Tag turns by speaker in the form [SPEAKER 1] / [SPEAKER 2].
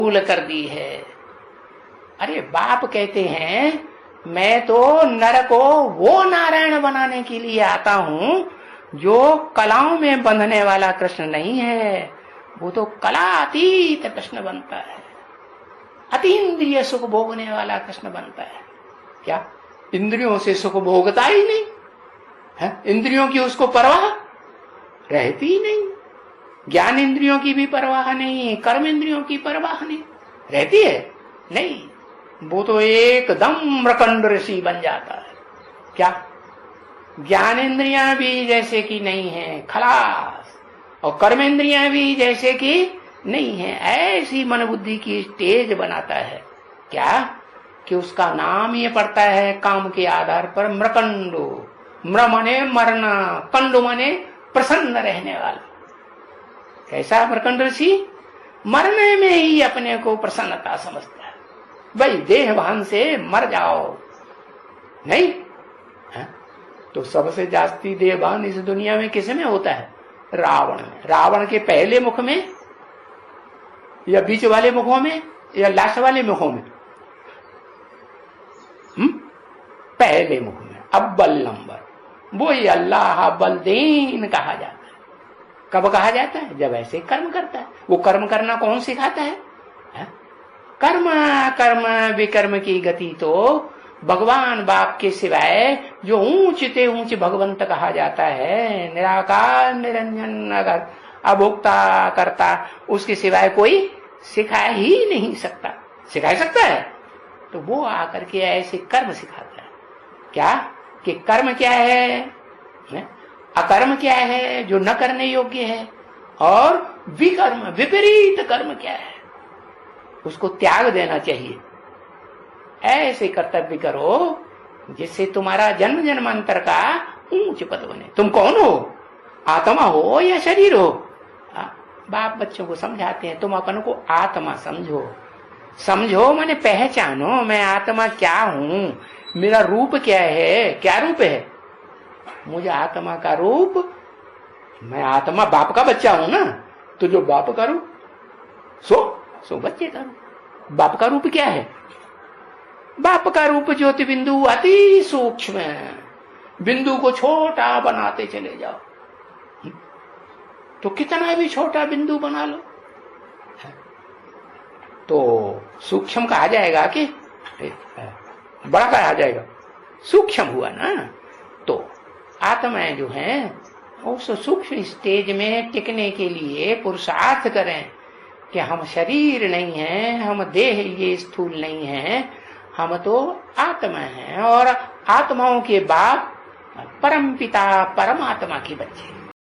[SPEAKER 1] भूल कर दी है। अरे बाप कहते हैं मैं तो नर को वो नारायण बनाने के लिए आता हूं जो कलाओं में बंधने वाला कृष्ण नहीं है, वो तो कला अतीत कृष्ण बनता है, अतीन्द्रिय सुख भोगने वाला कृष्ण बनता है। क्या इंद्रियों से सुख भोगता ही नहीं है? इंद्रियों की उसको परवाह रहती ही नहीं, ज्ञान इंद्रियों की भी परवाह नहीं, कर्म इंद्रियों की परवाह नहीं रहती है, नहीं, वो तो एकदम मृकंड ऋषि बन जाता है। क्या ज्ञान इंद्रियां भी जैसे कि नहीं है, खलास, और कर्म इंद्रियां भी जैसे कि नहीं है, ऐसी मन बुद्धि की स्टेज बनाता है। क्या कि उसका नाम ये पड़ता है काम के आधार पर मृकंडो। मृ मने मरना, कंडो मने प्रसन्न रहने वाला। कैसा मृकंड ऋषि? मरने में ही अपने को प्रसन्नता समझता है। भाई देहभान से मर जाओ, नहीं है? तो सबसे जास्ती देहभान इस दुनिया में किस में होता है? रावण में। रावण के पहले मुख में या बीच वाले मुखों में या लास्ट वाले मुखों में? पहले मुख में, अव्वल नंबर। वो अल्लाह बलदीन कहा जाता है। कब कहा जाता है? जब ऐसे कर्म करता है। वो कर्म करना कौन सिखाता है? कर्म कर्म विकर्म की गति तो भगवान बाप के सिवाय जो ऊंच ते ऊंच भगवंत कहा जाता है, निराकार निरंजन अगर अभोक्ता करता, उसके सिवाय कोई सिखा ही नहीं सकता। सिखा सकता है तो वो आकर के ऐसे कर्म सिखाता है। क्या कि कर्म क्या है, अकर्म क्या है जो न करने योग्य है, और विकर्म विपरीत कर्म क्या है, उसको त्याग देना चाहिए। ऐसे कर्तव्य करो जिससे तुम्हारा जन्म जन्मांतर का ऊंच पद बने। तुम कौन हो? आत्मा हो या शरीर हो? बाप बच्चों को समझाते हैं तुम अपन को आत्मा समझो। समझो माने पहचानो, मैं आत्मा क्या हूं, मेरा रूप क्या है। क्या रूप है? मुझे आत्मा का रूप, मैं आत्मा बाप का बच्चा हूं ना, तो जो बाप का रूप सो बच्चे का रूप। बाप का रूप क्या है? बाप का रूप ज्योति बिंदु अति सूक्ष्म है। बिंदु को छोटा बनाते चले जाओ तो कितना भी छोटा बिंदु बना लो तो सूक्ष्म कहा जाएगा कि बड़ा कहा जाएगा? सूक्ष्म हुआ ना। तो आत्माएं जो हैं उस सूक्ष्म स्टेज में टिकने के लिए पुरुषार्थ करें कि हम शरीर नहीं है, हम देह ये स्थूल नहीं है, हम तो आत्मा हैं, और आत्माओं के बाप परम पिता परमात्मा के बच्चे।